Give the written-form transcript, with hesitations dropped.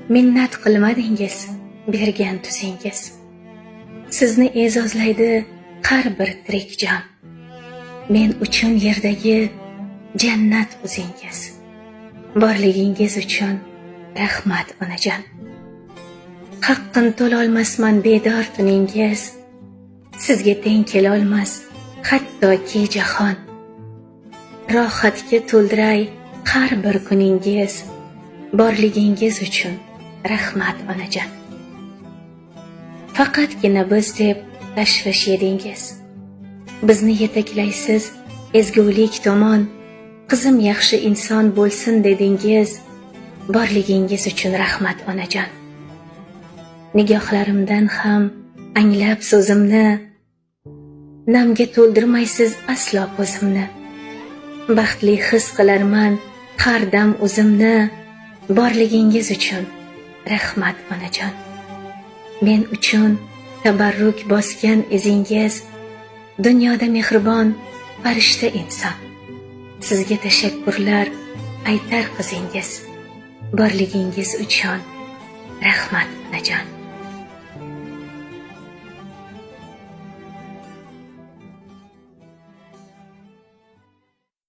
minnat qilmadingiz bergan tuzingiz. Sizni e'zozlaydi har bir tirik jon. Men uchun yerdagi jannat o'zingiz. Borligingiz uchun rahmat onajon. Haqqin to'lolmasman bedor tuningiz. Sizga teng kelolmas hattoki jahon. Rohatga to'ldiray har bir kuningiz. Borligingiz uchun rahmat onajon. Faqatgina biz deb tashvish edingiz. Bizni yetaklaysiz ezgulik tomon. Qizim yaxshi inson bo'lsin dedingiz. Borligingiz uchun rahmat onajon. Nigohlarimdan ham anglab so'zimni, namga to'ldirmaysiz aslo ko'zimni. Baxtli his qilarman har dam o'zimni. Borligingiz uchun rahmat onajon. Men uchun tabarruk bosgan izingiz. Dunyoda mehribon farishta inson. Sizga tashakkurlar aytar qizingiz. Borligingiz uchun rahmat onajon.